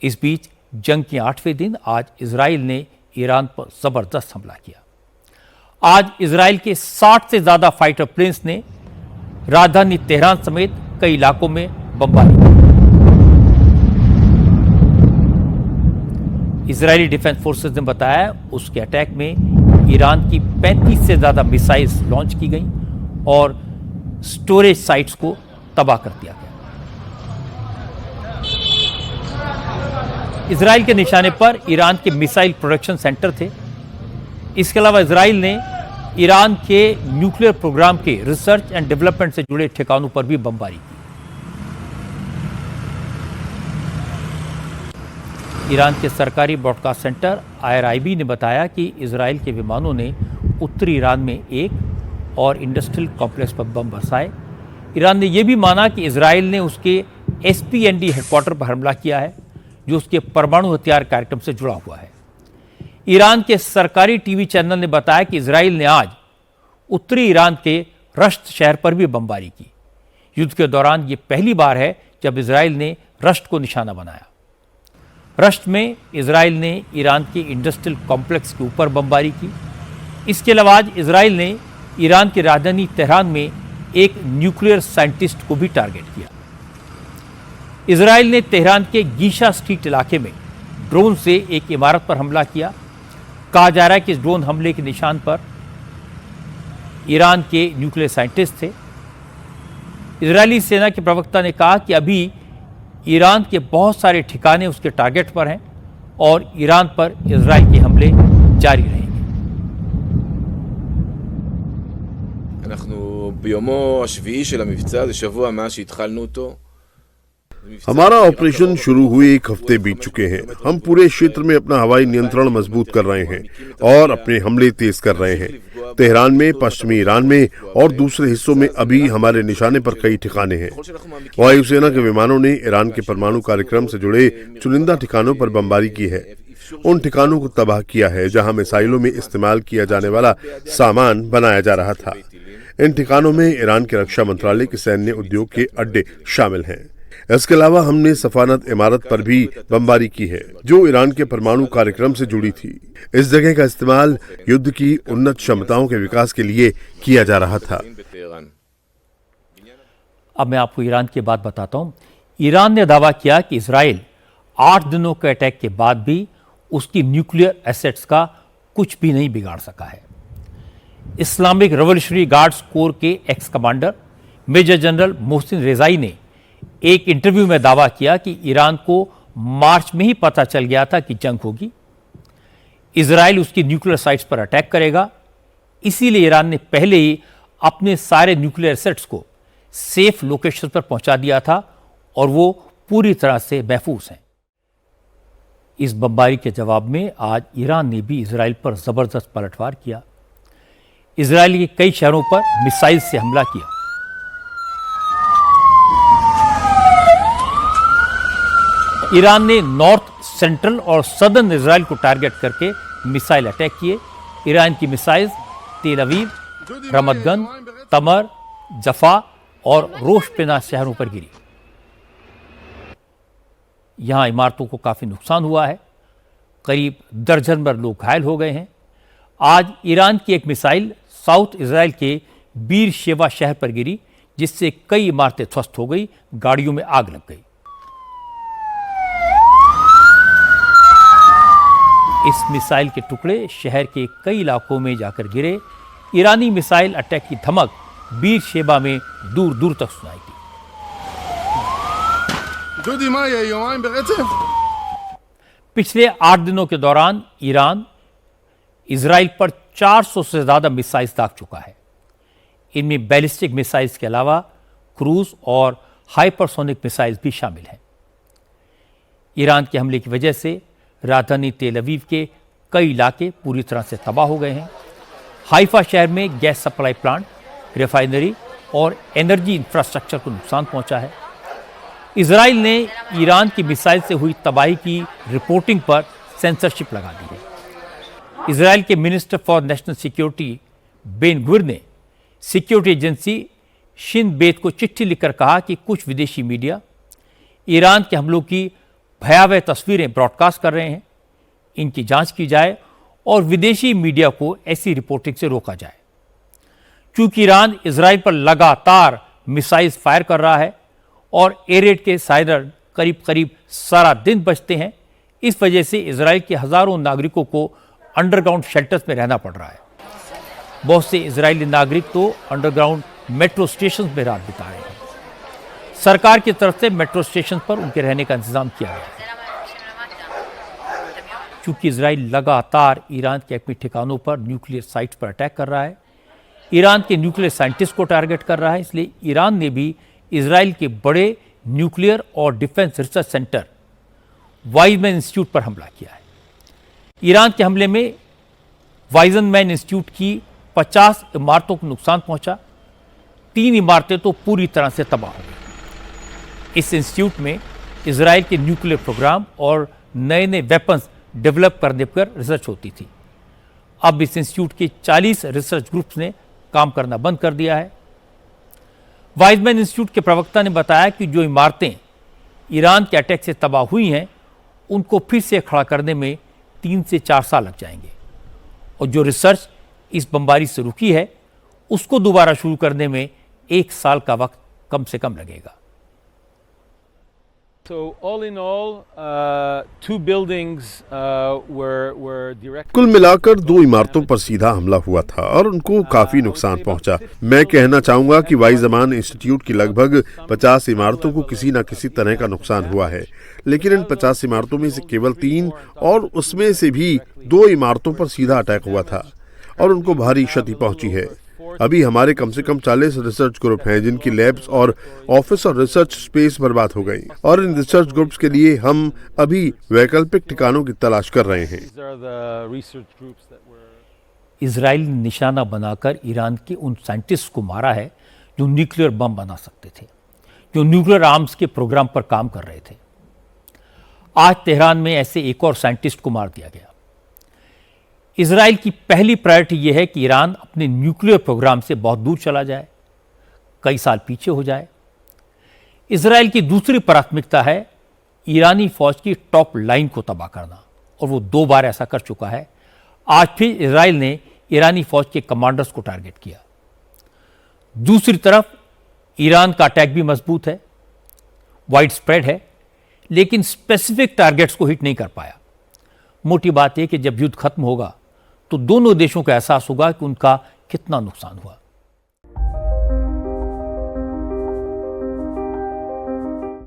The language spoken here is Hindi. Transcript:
इस बीच जंग के 8वें दिन आज इजराइल ने ईरान पर जबरदस्त हमला किया। आज इजराइल के 60 से ज्यादा फाइटर प्लेन्स ने राजधानी तेहरान समेत कई इलाकों में बमबारी की। इजरायली डिफेंस फोर्सेस ने बताया उसके अटैक में ईरान की 35 से ज्यादा मिसाइल्स लॉन्च की गई और स्टोरेज साइट्स को तबाह कर दिया गया। इजराइल के निशाने पर ईरान के मिसाइल प्रोडक्शन सेंटर थे। इसके अलावा इजराइल ने ईरान के न्यूक्लियर प्रोग्राम के रिसर्च एंड डेवलपमेंट से जुड़े ठिकानों पर भी बमबारी की। ईरान के सरकारी ब्रॉडकास्ट सेंटर IRIB ने बताया कि इजराइल के विमानों ने उत्तरी ईरान में एक और इंडस्ट्रियल कॉम्प्लेक्स पर बम बरसाए। ईरान ने यह भी माना कि इजराइल ने उसके SPND हेडक्वार्टर पर हमला किया है, जो उसके परमाणु हथियार कार्यक्रम से जुड़ा हुआ है। ईरान के सरकारी टीवी चैनल ने बताया कि इजराइल ने आज उत्तरी ईरान के रश्त शहर पर भी बमबारी की। युद्ध के दौरान यह पहली बार है जब इजराइल ने रश्त को निशाना बनाया। रश्त में इजराइल ने ईरान के इंडस्ट्रियल कॉम्प्लेक्स के ऊपर बमबारी की। इसके अलावा आज इजराइल ने ईरान की राजधानी तेहरान में एक न्यूक्लियर साइंटिस्ट को भी टारगेट किया। इजराइल ने तेहरान के गीशा स्ट्रीट इलाके में ड्रोन से एक इमारत पर हमला किया। कहा जा रहा है कि इस ड्रोन हमले के निशान पर ईरान के न्यूक्लियर साइंटिस्ट थे। इजरायली सेना के प्रवक्ता ने कहा कि अभी ईरान के बहुत सारे ठिकाने उसके टारगेट पर हैं और ईरान पर इजराइल के हमले जारी रहेंगे। אנחנו ביומו השביעי של המבצע, זה שבוע מאז שהתחלנו אותו। हमारा ऑपरेशन शुरू हुए एक हफ्ते बीत चुके हैं। हम पूरे क्षेत्र में अपना हवाई नियंत्रण मजबूत कर रहे हैं और अपने हमले तेज कर रहे हैं। तेहरान में, पश्चिमी ईरान में और दूसरे हिस्सों में अभी हमारे निशाने पर कई ठिकाने हैं। वायुसेना के विमानों ने ईरान के परमाणु कार्यक्रम से जुड़े चुनिंदा ठिकानों पर बमबारी की है। उन ठिकानों को तबाह किया है जहां मिसाइलों में इस्तेमाल किया जाने वाला सामान बनाया जा रहा था। इन ठिकानों में ईरान के रक्षा मंत्रालय के सैन्य उद्योग के अड्डे शामिल हैं। इसके अलावा हमने सफानत इमारत पर भी बमबारी की है, जो ईरान के परमाणु कार्यक्रम से जुड़ी थी। इस जगह का इस्तेमाल युद्ध की उन्नत क्षमताओं के विकास के लिए किया जा रहा था। अब मैं आपको ईरान की बात बताता हूं। ईरान ने दावा किया कि इजराइल 8 दिनों के अटैक के बाद भी उसकी न्यूक्लियर एसेट्स का कुछ भी नहीं बिगाड़ सका है। इस्लामिक रेवोल्यूशनरी गार्ड्स कोर के ex commander major general Mohsin Rezaei ने एक इंटरव्यू में दावा किया कि ईरान को मार्च में ही पता चल गया था कि जंग होगी। इजराइल उसकी न्यूक्लियर साइट्स पर अटैक करेगा, इसीलिए ईरान ने पहले ही अपने सारे न्यूक्लियर एसेट्स को सेफ लोकेशन पर पहुंचा दिया था और वो पूरी तरह से महफूज हैं। इस बमबारी के जवाब में आज ईरान ने भी इजराइल पर जबरदस्त पलटवार किया। इजराइल के कई शहरों पर मिसाइल से हमला किया। ईरान ने नॉर्थ, सेंट्रल और सदर्न इजराइल को टारगेट करके मिसाइल अटैक किए। ईरान की मिसाइल तेल अवीव, रमतगन, तमर, जफा और रोशपेना शहरों पर गिरी। यहां इमारतों को काफी नुकसान हुआ है। करीब दर्जन भर लोग घायल हो गए हैं। आज ईरान की एक मिसाइल साउथ इजराइल के बीर शेवा शहर पर गिरी, जिससे कई इमारतें ध्वस्त हो गई, गाड़ियों में आग लग गई। इस मिसाइल के टुकड़े शहर के कई इलाकों में जाकर गिरे। ईरानी मिसाइल अटैक की धमक बीर शेबा में दूर दूर तक सुनाई दी। पिछले 8 दिनों के दौरान ईरान इजराइल पर 400 से ज्यादा मिसाइल्स दाग चुका है। इनमें बैलिस्टिक मिसाइल्स के अलावा क्रूज और हाइपरसोनिक मिसाइल्स भी शामिल हैं। ईरान के हमले की वजह से राजधानी तेल अवीव के कई इलाके पूरी तरह से तबाह हो गए हैं। हाइफा शहर में गैस सप्लाई प्लांट, रिफाइनरी और एनर्जी इंफ्रास्ट्रक्चर को नुकसान पहुंचा है। इजराइल ने ईरान की मिसाइल से हुई तबाही की रिपोर्टिंग पर सेंसरशिप लगा दी है। इजराइल के minister for national security Ben Gvir ने सिक्योरिटी एजेंसी शिन बेत को चिट्ठी लिखकर कहा कि कुछ विदेशी मीडिया ईरान के हमलों की भयावह तस्वीरें ब्रॉडकास्ट कर रहे हैं, इनकी जांच की जाए और विदेशी मीडिया को ऐसी रिपोर्टिंग से रोका जाए। क्योंकि ईरान इजराइल पर लगातार मिसाइल्स फायर कर रहा है और एयर रेड के सायरन करीब करीब सारा दिन बजते हैं, इस वजह से इजराइल के हजारों नागरिकों को अंडरग्राउंड शेल्टर्स में रहना पड़ रहा है। बहुत से इजरायली नागरिक तो अंडरग्राउंड मेट्रो स्टेशन में रात बिता रहे हैं। सरकार की तरफ से मेट्रो स्टेशन पर उनके रहने का इंतजाम किया गया है। क्योंकि इजराइल लगातार ईरान के एटमी ठिकानों पर न्यूक्लियर साइट्स पर अटैक कर रहा है, ईरान के न्यूक्लियर साइंटिस्ट को टारगेट कर रहा है, इसलिए ईरान ने भी इजराइल के बड़े न्यूक्लियर और defence research centre Weizmann institute पर हमला किया है। ईरान के हमले में वाइजमैन इंस्टीट्यूट की 50 इमारतों को नुकसान पहुंचा, 3 इमारतें तो पूरी तरह से तबाह हो गई। इस इंस्टीट्यूट में इजराइल के न्यूक्लियर प्रोग्राम और नए नए वेपन्स डेवलप करने पर रिसर्च होती थी। अब इस इंस्टीट्यूट के 40 रिसर्च ग्रुप्स ने काम करना बंद कर दिया है। वाइजमैन इंस्टीट्यूट के प्रवक्ता ने बताया कि जो इमारतें ईरान के अटैक से तबाह हुई हैं, उनको फिर से खड़ा करने में 3 से 4 साल लग जाएंगे और जो रिसर्च इस बमबारी से रुकी है, उसको दोबारा शुरू करने में 1 साल का वक्त कम से कम लगेगा। So all in all, 2 buildings were direct. कुल मिलाकर 2 इमारतों पर सीधा हमला हुआ था और उनको काफी नुकसान पहुंचा। मैं कहना चाहूंगा कि वाइजमैन इंस्टीट्यूट की लगभग 50 इमारतों को किसी न किसी तरह का नुकसान हुआ है, लेकिन इन 50 इमारतों में से केवल 3 और उसमें से भी 2 इमारतों पर सीधा अटैक हुआ था और उनको भारी क्षति पहुंची है। अभी हमारे कम से कम 40 रिसर्च ग्रुप हैं जिनकी लैब्स और ऑफिस और रिसर्च स्पेस बर्बाद हो गई और इन रिसर्च ग्रुप्स के लिए हम अभी वैकल्पिक ठिकानों की तलाश कर रहे हैं। इजराइल ने निशाना बनाकर ईरान के उन साइंटिस्ट को मारा है जो न्यूक्लियर बम बना सकते थे, जो न्यूक्लियर आर्म्स के प्रोग्राम पर काम कर रहे थे। आज तेहरान में ऐसे एक और साइंटिस्ट को मार दिया गया। इजराइल की पहली प्रायोरिटी यह है कि ईरान अपने न्यूक्लियर प्रोग्राम से बहुत दूर चला जाए, कई साल पीछे हो जाए। इजराइल की दूसरी प्राथमिकता है ईरानी फौज की टॉप लाइन को तबाह करना और वो 2 बार ऐसा कर चुका है। आज फिर इजराइल ने ईरानी फौज के कमांडर्स को टारगेट किया। दूसरी तरफ ईरान का अटैक भी मजबूत है, वाइड स्प्रेड है, लेकिन स्पेसिफिक टारगेट्स को हिट नहीं कर पाया। मोटी बात यह कि जब युद्ध खत्म होगा तो दोनों देशों को एहसास होगा कि उनका कितना नुकसान हुआ।